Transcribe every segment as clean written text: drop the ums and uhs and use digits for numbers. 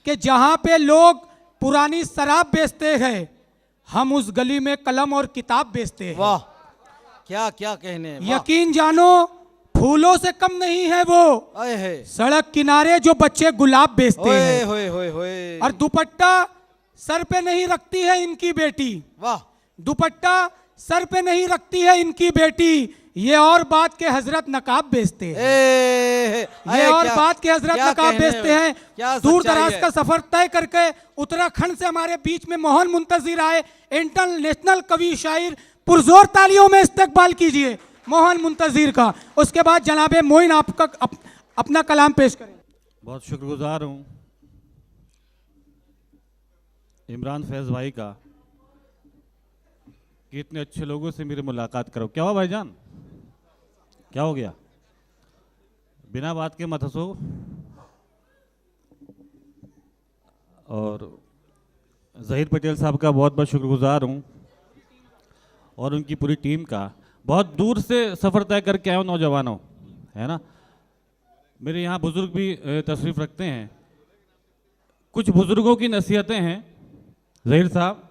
कि जहां पे लोग पुरानी शराब बेचते हैं, हम उस गली में कलम और किताब बेचते हैं। वाह, क्या क्या कहने हैं, वाह। यकीन जानो, फूलों से कम नहीं है वो। आए है, सड़क किनारे जो बच्चे गुलाब बेचते होए हैं, होए होए होए। और दुपट्टा सर पे नहीं रखती है इनकी बेटी। वाह, दुपट्टा सर पे नहीं रखती है इनकी बेटी। ये और बात के हजरत नकाब बेचते हैं। ये और बात के हजरत नकाब बेचते हैं। दूर दराज का सफर तय करके उत्तराखंड से हमारे बीच में मोहन मुंतजिर आए, इंटरनेशनल कवि शायर। पुरजोर तालियों में इस्तकबाल कीजिए मोहन मुंतजिर का। उसके बाद जनाबे मोइन आपका अपना कलाम पेश करें। बहुत शुक्रगुजार हूँ इमरान फैज़ भाई का कि इतने अच्छे लोगों से मेरी मुलाकात करो। क्या हुआ भाईजान, क्या हो गया? बिना बात के मत हंसो। और ज़हीर पटेल साहब का बहुत बहुत शुक्रगुजार हूँ और उनकी पूरी टीम का। बहुत दूर से सफ़र तय करके आए हो नौजवानों, है ना। मेरे यहाँ बुज़ुर्ग भी तशरीफ़ रखते हैं। कुछ बुज़ुर्गों की नसीहतें हैं ज़हीर साहब,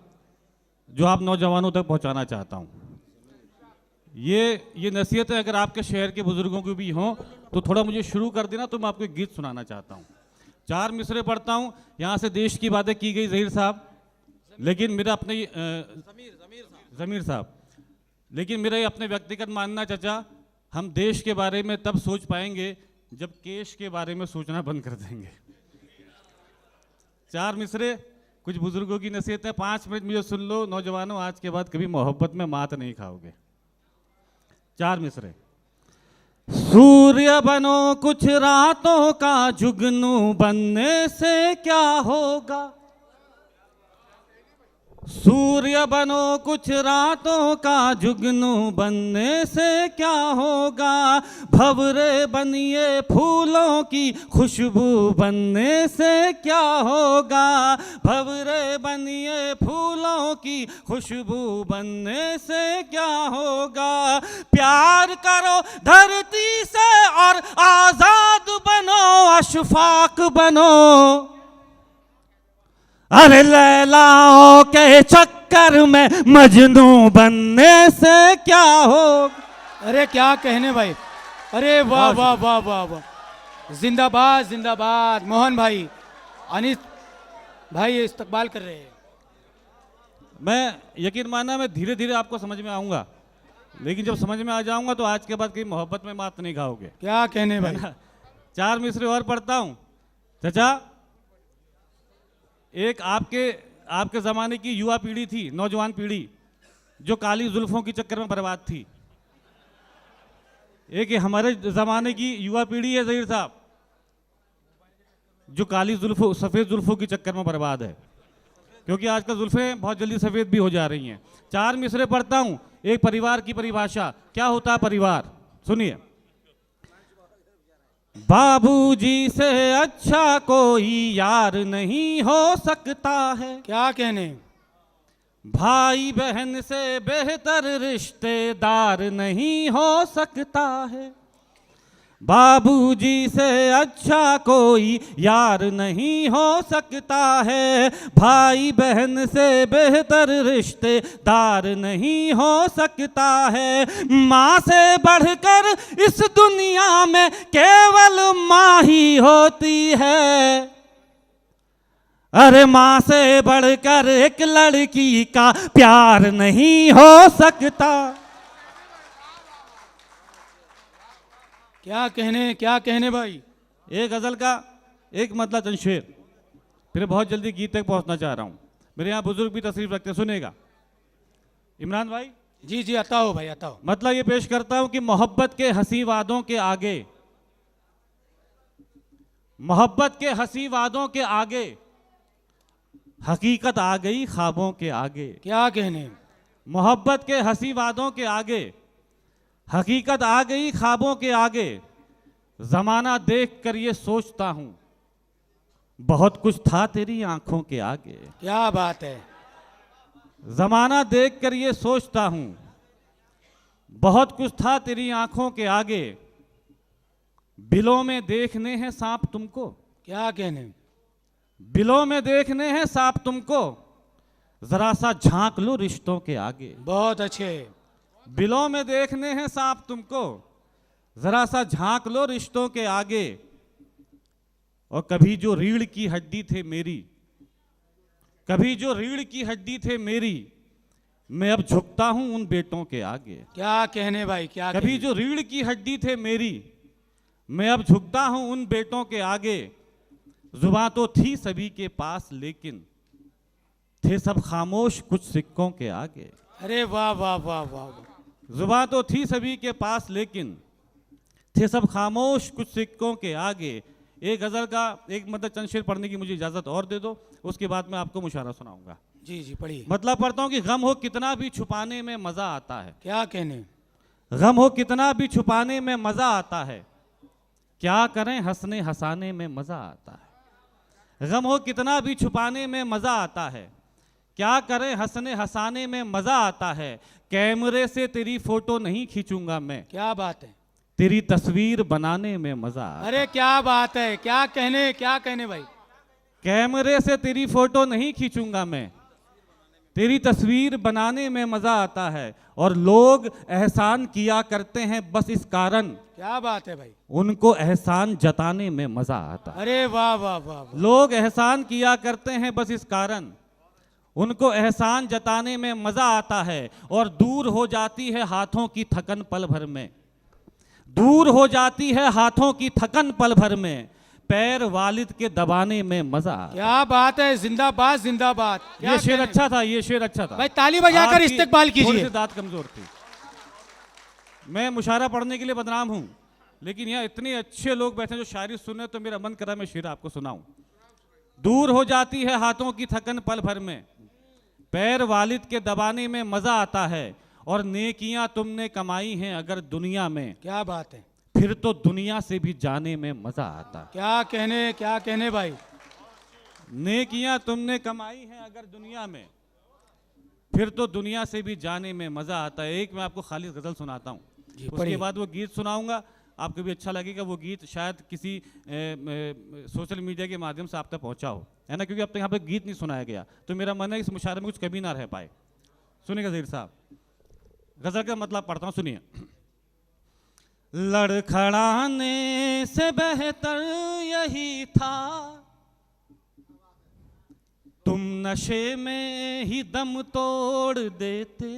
जो आप नौजवानों तक पहुँचाना चाहता हूँ। ये नसीहतें अगर आपके शहर के बुज़ुर्गों की भी हों तो थोड़ा मुझे शुरू कर देना, तो मैं आपको एक गीत सुनाना चाहता हूँ। 4 मिसरे पढ़ता हूँ। यहाँ से देश की बातें की गई ज़हीर साहब, लेकिन मेरा अपने ज़मीर साहब, लेकिन मेरा ये अपने व्यक्तिगत मानना चाचा, हम देश के बारे में तब सोच पाएंगे जब केश के बारे में सोचना बंद कर देंगे। 4 मिसरे, कुछ बुजुर्गों की नसीहतें, 5 मिनट मुझे सुन लो नौजवानों, आज के बाद कभी मोहब्बत में मात नहीं खाओगे। 4 मिसरे। सूर्य बनो कुछ रातों का, जुगनू बनने से क्या होगा। सूर्य बनो कुछ रातों का, जुगनू बनने से क्या होगा। भंवरे बनिए फूलों की, खुशबू बनने से क्या होगा। भंवरे बनिए फूलों की, खुशबू बनने से क्या होगा। प्यार करो धरती से और आजाद बनो, अशफाक बनो। अरे लैलाओं के चक्कर में मजनू बनने से क्या हो। अरे क्या कहने भाई, अरे वाह वाह वाह वाह वाह, जिंदाबाद जिंदाबाद। मोहन भाई, अनिस भाई इस्तकबाल कर रहे हैं। मैं यकीन मानना, मैं धीरे धीरे आपको समझ में आऊंगा, लेकिन जब समझ में आ जाऊंगा तो आज के बाद कहीं मोहब्बत में मात नहीं खाओगे। क्या कहने भाई। 4 मिसरे और पढ़ता हूं चाचा। एक आपके ज़माने की युवा पीढ़ी थी, नौजवान पीढ़ी, जो काली जुल्फों के चक्कर में बर्बाद थी। एक हमारे ज़माने की युवा पीढ़ी है ज़हीर साहब, जो काली जुल्फों, सफ़ेद जुल्फों के चक्कर में बर्बाद है, क्योंकि आजकल जुल्फें बहुत जल्दी सफ़ेद भी हो जा रही हैं। 4 मिसरे पढ़ता हूँ। एक परिवार की परिभाषा, क्या होता है परिवार, सुनिए। बाबूजी से अच्छा कोई यार नहीं हो सकता है। क्या कहने। भाई बहन से बेहतर रिश्तेदार नहीं हो सकता है। बाबूजी से अच्छा कोई यार नहीं हो सकता है। भाई बहन से बेहतर रिश्तेदार नहीं हो सकता है। माँ से बढ़कर इस दुनिया में केवल माँ ही होती है। अरे माँ से बढ़कर एक लड़की का प्यार नहीं हो सकता। क्या कहने भाई। एक गज़ल का एक मतला चंद शेर, फिर बहुत जल्दी गीत तक पहुंचना चाह रहा हूं। मेरे यहाँ बुजुर्ग भी तशरीफ रखते, सुनेगा इमरान भाई। जी जी, आता हो भाई, आता हो। मतलब ये पेश करता हूं कि मोहब्बत के हंसी वादों के आगे, मोहब्बत के हंसी वादों के आगे हकीकत आ गई ख्वाबों के आगे। क्या कहने। मोहब्बत के हंसी वादों के आगे हकीकत आ गई ख्वाबों के आगे। जमाना देख कर ये सोचता हूं, बहुत कुछ था तेरी आंखों के आगे। क्या बात है। जमाना देख कर ये सोचता हूं, बहुत कुछ था तेरी आंखों के आगे। बिलों में देखने हैं सांप तुमको। क्या कहने। बिलों में देखने हैं सांप तुमको, जरा सा झांक लो रिश्तों के आगे। बहुत अच्छे। बिलों में देखने हैं सांप तुमको, जरा सा झांक लो रिश्तों के आगे। और कभी जो रीढ़ की हड्डी थे मेरी, कभी जो रीढ़ की हड्डी थे मेरी, मैं अब झुकता हूं उन बेटों के आगे। क्या कहने भाई, क्या कभी जो रीढ़ की हड्डी थे मेरी, मैं अब झुकता हूं उन बेटों के आगे। जुबान तो थी सभी के पास लेकिन थे सब खामोश कुछ सिक्कों के आगे। अरे वाह वाह वाह वाह। जुबान तो थी सभी के पास लेकिन थे सब खामोश कुछ सिक्कों के आगे। एक गजल का एक मतलब चंद शेर पढ़ने की मुझे इजाजत और दे दो, उसके बाद मैं आपको मुशायरा सुनाऊंगा। जी जी पढ़िए। मतलब पढ़ता हूं कि गम हो कितना भी छुपाने में मजा आता है। क्या कहने। गम हो कितना भी छुपाने में मजा आता है, क्या करें हंसने हंसाने में मजा आता है। गम हो कितना भी छुपाने में मजा आता है, क्या करें हंसने हंसाने में मजा आता है। कैमरे से तेरी फोटो नहीं खींचूंगा मैं, क्या बात है। तेरी तस्वीर बनाने में मजा आता है। अरे क्या बात है, क्या कहने भाई। कैमरे से तेरी फोटो नहीं खींचूंगा मैं, तेरी तस्वीर बनाने में मजा आता है। और लोग एहसान किया करते हैं बस इस कारण, क्या बात है भाई। उनको एहसान जताने में मजा आता है। अरे वाह वाह वाह वाह। लोग एहसान किया करते हैं बस इस कारण, उनको एहसान जताने में मजा आता है। और दूर हो जाती है हाथों की थकन पल भर में, दूर हो जाती है हाथों की थकन पल भर में, पैर वालिद के दबाने में मजा। क्या बात है, जिंदाबाद जिंदाबाद। ये शेर अच्छा था, ये शेर अच्छा था भाई, ताली बजाकर इस्तेकबाल कीजिए। थोड़ी सी दाद कमजोर थी। मैं मुशायरा पढ़ने के लिए बदनाम हूं, लेकिन यहाँ इतने अच्छे लोग बैठे जो शायरी सुने तो मेरा मन करा मैं शेर आपको सुनाऊं। दूर हो जाती है हाथों की थकन पल भर में, पैर वालिद के दबाने में मजा आता है। और नेकियां तुमने कमाई हैं अगर दुनिया में, क्या बात है, फिर तो दुनिया से भी जाने में मजा आता है। क्या कहने भाई। नेकियां तुमने कमाई हैं अगर दुनिया में, फिर तो दुनिया से भी जाने में मजा आता है। एक मैं आपको खालिद गजल सुनाता हूँ, उसके बाद वो गीत सुनाऊंगा। आपको भी अच्छा लगेगा। वो गीत शायद किसी सोशल मीडिया के माध्यम से आप तक पहुंचा हो, है ना, क्योंकि अब तक यहाँ पे गीत नहीं सुनाया गया। तो मेरा मन है इस मुशायरे में कुछ कभी ना रह पाए। सुनिएगा ज़हीर साहब, गजल का मतलब पढ़ता हूँ, सुनिए। लड़खड़ाने से बेहतर यही था, तुम नशे में ही दम तोड़ देते।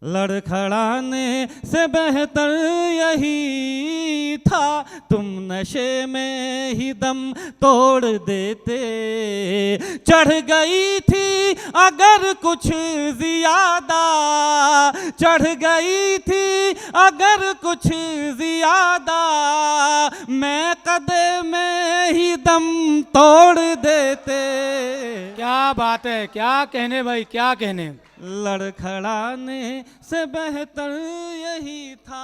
लड़खड़ाने से बेहतर यही था, तुम नशे में ही दम तोड़ देते। चढ़ गई थी अगर कुछ ज्यादा, चढ़ गई थी अगर कुछ ज्यादा, मैं कदे में ही दम तोड़ देते। क्या बात है, क्या कहने भाई, क्या कहने। लड़खड़ाने से बेहतर यही था।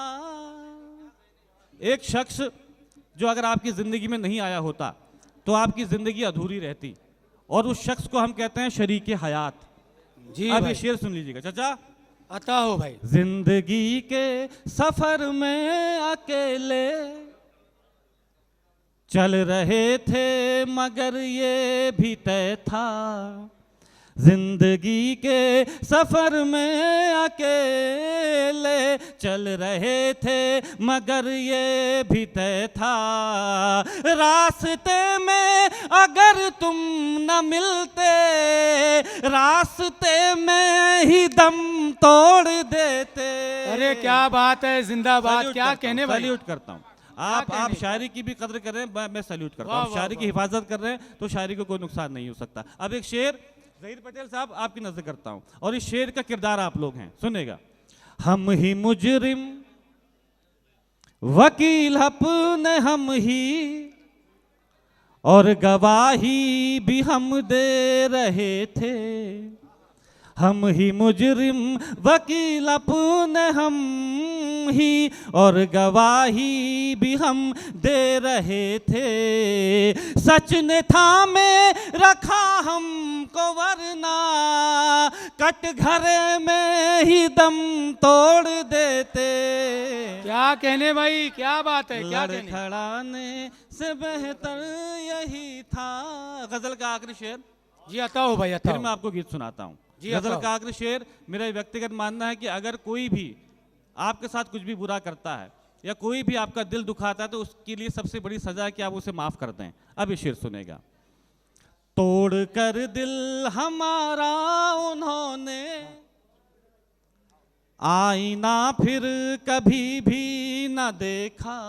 एक शख्स जो अगर आपकी जिंदगी में नहीं आया होता तो आपकी जिंदगी अधूरी रहती, और उस शख्स को हम कहते हैं शरीके हयात। जी अब भाई। ये शेर सुन लीजिएगा चाचा। अता हो भाई। जिंदगी के सफर में अकेले चल रहे थे मगर ये भी तय था, जिंदगी के सफर में अकेले चल रहे थे मगर ये भी तय था। रास्ते में अगर तुम न मिलते, रास्ते में ही दम तोड़ देते। अरे क्या बात है, जिंदाबाद। क्या कहने भाई। सैल्यूट करता हूँ। आप शायरी की भी कदर कर रहे हैं, मैं सैल्यूट करता हूँ। शायरी की हिफाजत कर रहे हैं तो शायरी को कोई नुकसान नहीं हो सकता। अब एक शेर ज़हीर पटेल साहब आपकी नजर करता हूं, और इस शेर का किरदार आप लोग हैं, सुनेगा। हम ही मुजरिम वकील अपने हम ही, और गवाही भी हम दे रहे थे। हम ही मुजरिम वकील अपने हम ही, और गवाही भी हम दे रहे थे। सच ने थामे रखा हमको वरना कट घरे में ही दम तोड़ देते। क्या कहने भाई, क्या बात है, क्या कहने। लड़खड़ाने से बेहतर यही गजल का आखिरी शेर? जी अताओ भाई फिर मैं अताओ। आपको गीत सुनाता हूँ। जी, गजल बताओ। का आखिरी शेर मेरा व्यक्तिगत मानना है कि अगर कोई भी आपके साथ कुछ भी बुरा करता है या कोई भी आपका दिल दुखाता है तो उसके लिए सबसे बड़ी सजा है कि आप उसे माफ कर दें। अब ये शेर सुनेगा। तोड़ कर दिल हमारा उन्होंने, आईना फिर कभी भी न देखा।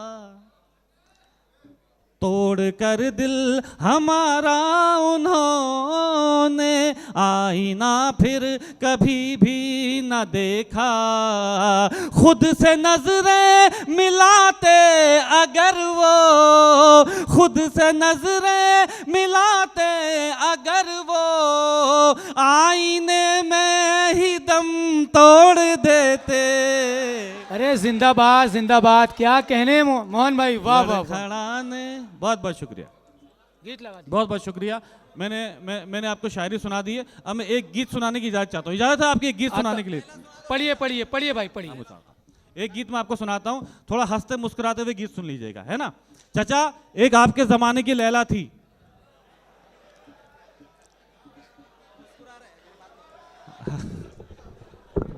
तोड़ कर दिल हमारा उन्होंने, आईना फिर कभी भी न देखा। खुद से नजरें मिलाते अगर वो, खुद से नजरें मिलाते अगर वो, आईने में ही दम तोड़ देते। अरे जिंदाबाद जिंदाबाद, क्या कहने मोहन भाई, वाह वाह वाह। लड़खड़ा ने बहुत बहुत शुक्रिया, गीत लगा दीजिए। बहुत बहुत शुक्रिया। मैंने आपको शायरी सुना दी है। अब मैं एक गीत सुनाने की इजाजत चाहता हूँ। इजाजत है आपकी एक गीत सुनाने के लिए? पढ़िए पढ़िए पढ़िए भाई पढ़िए। एक गीत मैं आपको सुनाता हूँ, थोड़ा हंसते मुस्कुराते हुए गीत सुन लीजिएगा, है ना। चाचा, एक आपके जमाने की लैला थी।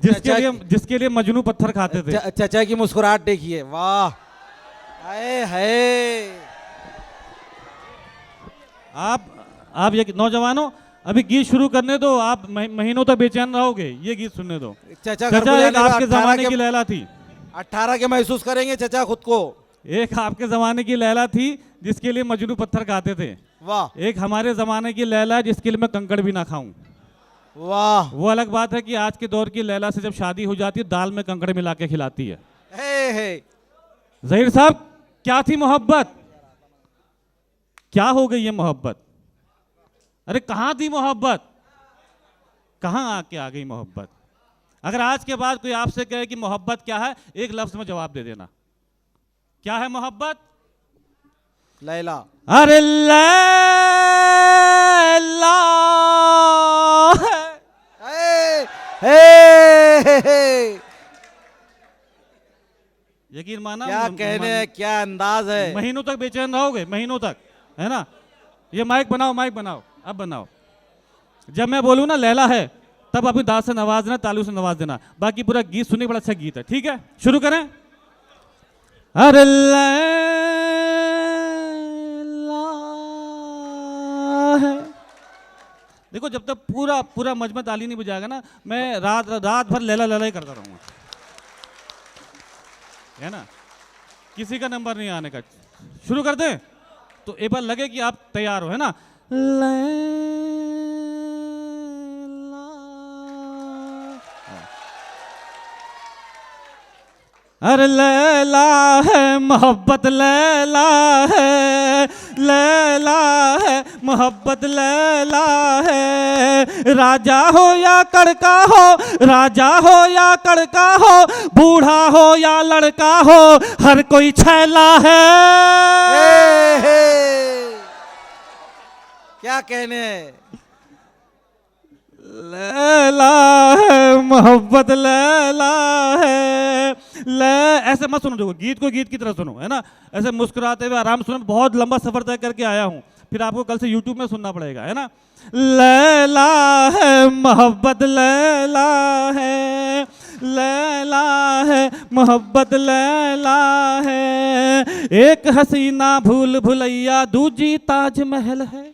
जिसके लिए मजनू पत्थर खाते थे। चाचा की मुस्कुराहट देखिए, वाह। हाय हाय। आप ये नौजवानों, अभी गीत शुरू करने दो, आप महीनों तक बेचैन रहोगे, ये गीत सुनने दो। चाचा एक आपके जमाने की लैला थी। 18 के महसूस करेंगे चाचा खुद को। एक आपके जमाने की लैला थी जिसके लिए मजनू पत्थर खाते थे। वाह। एक हमारे जमाने की लैला जिसके लिए मैं कंकड़ भी ना खाऊं। वाह। वो अलग बात है कि आज के दौर की लैला से जब शादी हो जाती है दाल में कंकड़ मिला के खिलाती है। हे। ज़हीर साहब, क्या थी मोहब्बत? क्या हो गई ये मोहब्बत? अरे कहाँ थी मोहब्बत? कहाँ आके आ गई मोहब्बत? अगर आज के बाद कोई आपसे कहे कि मोहब्बत क्या है, एक लफ्ज में जवाब दे देना। क्या है मोहब्बत? लैला। अरे लैला यकीन माना, क्या कहने, क्या अंदाज है। महीनों तक बेचैन रहोगे, महीनों तक, है ना। ये माइक बनाओ, माइक बनाओ, अब बनाओ। जब मैं बोलूँ ना लैला है, तब अपनी दाद से नवाज देना, तालू से नवाज देना। बाकी पूरा गीत सुनने बड़ा अच्छा गीत है, ठीक है। शुरू करें। अरे लैला है। देखो, जब तक पूरा मजमा ताली नहीं बजाएगा ना, मैं रात भर लैला लैला ही करता रहूंगा, है ना। किसी का नंबर नहीं आने का। शुरू कर दें तो एक बार लगे कि आप तैयार हो, है ना। अरे लैला है मोहब्बत, लैला है, लैला है मोहब्बत, लैला है। राजा हो या कड़का हो, राजा हो या कड़का हो, बूढ़ा हो या लड़का हो, हर कोई छैला है। क्या कहने। लैला है मोहब्बत, लैला है। ऐसे मत सुनो, देखो गीत को गीत की तरह सुनो, है ना। ऐसे मुस्कुराते हुए आराम सुनो। बहुत लंबा सफर तय करके आया हूँ, फिर आपको कल से YouTube में सुनना पड़ेगा, है ना। लैला है मोहब्बत, लैला है, लैला है मोहब्बत, लैला है। एक हसीना भूल भुलैया, दूजी ताजमहल है।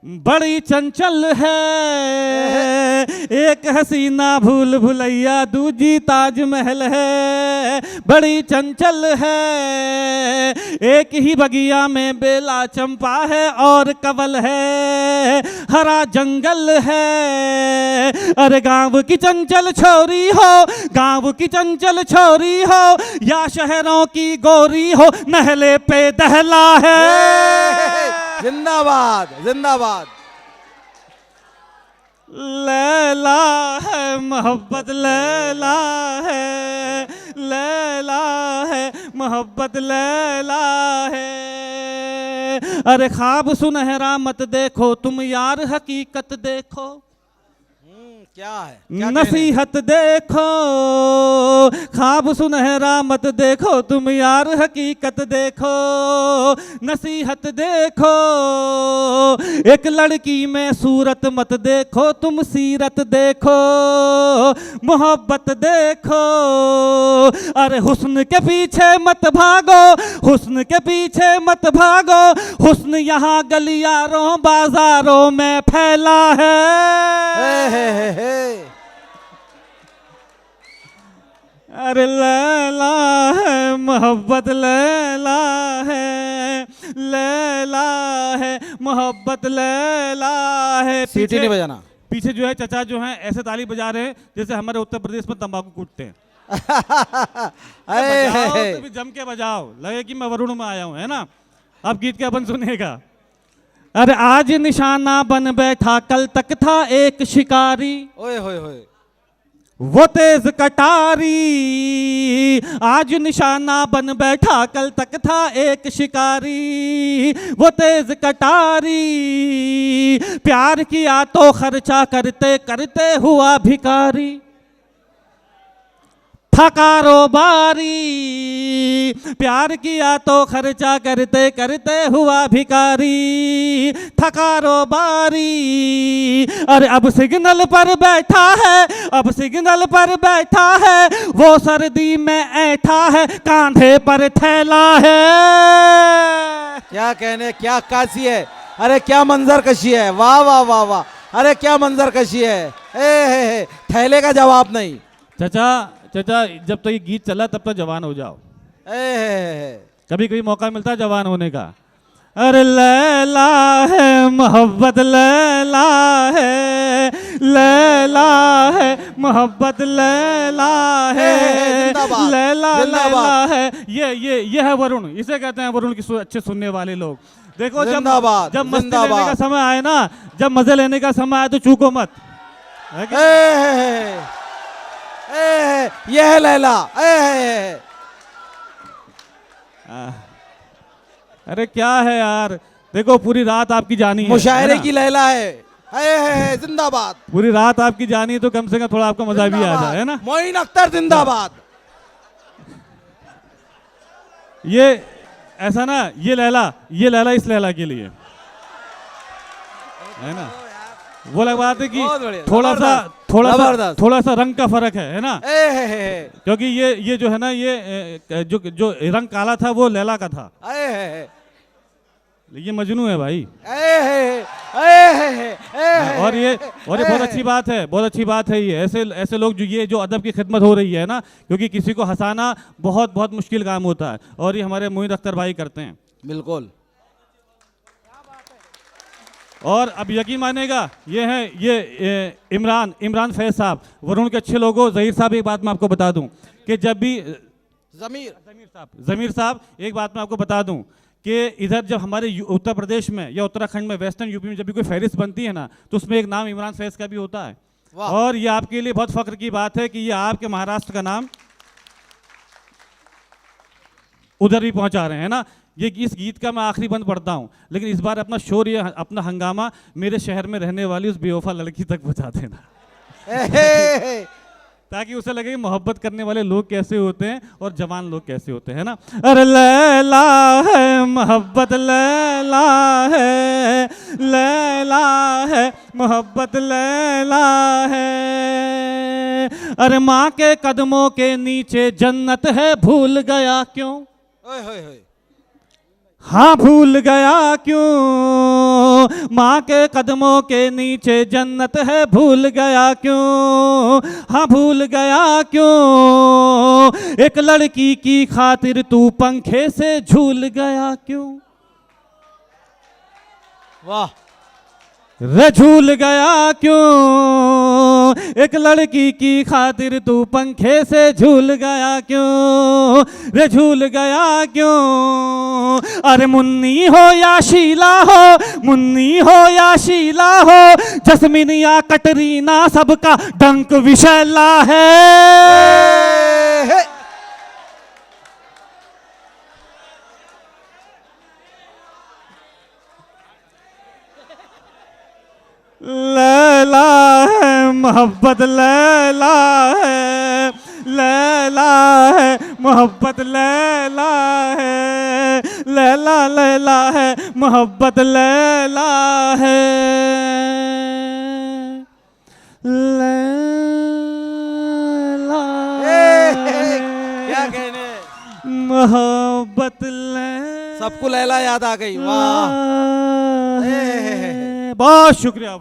बड़ी चंचल है। एक हसीना भूल भुलैया, दूजी ताजमहल है। बड़ी चंचल है। एक ही बगिया में बेला चंपा है और कवल है। हरा जंगल है। अरे गांव की चंचल छोरी हो, गांव की चंचल छोरी हो, या शहरों की गोरी हो, नहले पे दहला है। जिंदाबाद जिंदाबाद। लैला है मोहब्बत, लैला है, लैला है मोहब्बत, लैला है। अरे ख्वाब सुनहरा मत देखो तुम यार, हकीकत देखो। क्या है, क्या नसीहत देखो, ख्वाब सुनहरा मत देखो, तुम यार हकीकत देखो। नसीहत देखो, एक लड़की में सूरत मत देखो, तुम सीरत देखो। मोहब्बत देखो, अरे हुस्न के पीछे मत भागो, हुस्न के पीछे मत भागो, हुस्न यहाँ गलियारों बाजारों में फैला है। अरे लैला है मोहब्बत, लैला है, लैला है मोहब्बत, लैला है। सीटी नहीं बजाना। पीछे जो है चचा जो हैं ऐसे ताली बजा रहे हैं जैसे हमारे उत्तर प्रदेश में तंबाकू कूटते हैं। बजाओ तो भी जम के बजाओ, लगे कि मैं वरुण में आया हूं, है ना। अब गीत के अपन सुनेगा। अरे आज निशाना बन बैठा, कल तक था एक शिकारी, ओए होए होए, वो तेज कटारी। आज निशाना बन बैठा, कल तक था एक शिकारी, वो तेज कटारी। प्यार किया तो खर्चा करते करते हुआ भिखारी, था कारोबारी। प्यार किया तो खर्चा करते करते हुआ भिखारी, था कारोबारी। अरे अब सिग्नल पर बैठा है, अब सिग्नल पर बैठा है, वो सर्दी में ऐठा है, कांधे पर थैला है। क्या कहने, क्या काशी है, अरे क्या मंजर कशी है, वाह वाह वाह वाह, अरे क्या मंजर कशी है। थैले का जवाब नहीं। चाचा चाचा, जब तक ये गीत चला तब तक जवान हो जाओ। कभी कभी मौका मिलता है जवान होने का। अरे लैला है मोहब्बत, लैला है, लैला है मोहब्बत, लैला है, लैला लैला है। ये है वरुण, इसे कहते हैं वरुण की अच्छे सुनने वाले लोग। देखो जब मस्ती लेने का समय आए ना, जब मजे लेने का समय आए तो चूको मत। ये है लैला। अरे क्या है यार, देखो पूरी रात आपकी जानी है, मुशायरे की लैला है। जिंदाबाद। पूरी रात आपकी जानी है तो कम से कम थोड़ा आपका मजा भी आ जाए, है ना। मोइन अख्तर जिंदाबाद। ये ऐसा ना, ये लैला इस लैला के लिए है ना। वो लग बात है कि थोड़ा सा रंग का फर्क है ना। क्योंकि ये जो है ना, ये जो रंग काला था वो लैला का था, ये मजनू है भाई। और ये बहुत अच्छी बात है, बहुत अच्छी बात है। ये ऐसे लोग जो अदब की खिदमत हो रही है ना, क्योंकि किसी को हंसाना बहुत बहुत मुश्किल काम होता है, और ये हमारे मोइन अख्तर भाई करते हैं। बिल्कुल। और अब यकीन मानेगा, ये इमरान फैज साहब, वरुण के अच्छे लोगों। ज़हीर साहब, एक बात मैं आपको बता दूं कि जब भी ज़मीर साहब, एक बात मैं आपको बता दूं कि इधर जब हमारे उत्तर प्रदेश में या उत्तराखंड में, वेस्टर्न यूपी में जब भी कोई फहरिस्त बनती है ना, तो उसमें एक नाम इमरान फैज का भी होता है। और ये आपके लिए बहुत फख्र की बात है कि ये आपके महाराष्ट्र का नाम उधर भी पहुंचा रहे हैं ना। ये इस गीत का मैं आखिरी बंद पढ़ता हूँ, लेकिन इस बार अपना शोर, ये अपना हंगामा मेरे शहर में रहने वाली उस बेवफा लड़की तक पहुँचा देना, ताकि उसे लगे कि मोहब्बत करने वाले लोग कैसे होते हैं और जवान लोग कैसे होते हैं ना। अरे लैला है मोहब्बत, लैला है, लैला है मोहब्बत, लैला है। अरे माँ के कदमों के नीचे जन्नत है, भूल गया क्यों। हाँ भूल गया क्यों, माँ के कदमों के नीचे जन्नत है, भूल गया क्यों। हाँ भूल गया क्यों, एक लड़की की खातिर तू पंखे से झूल गया क्यों। वाह। रे झूल गया क्यों, एक लड़की की खातिर तू पंखे से झूल गया क्यों। रे झूल गया क्यों। अरे मुन्नी हो या शीला हो, मुन्नी हो या शीला हो, जस्मिन या कटरीना, सबका डंक विशैला है। लैला है मोहब्बत लैला है, लैला है, मोहब्बत लैला है, लैला लैला है, मोहब्बत लैला है, लैला क्या कहने, मोहब्बत लैला। सबको लैला याद आ गई। वाह, बहुत शुक्रिया।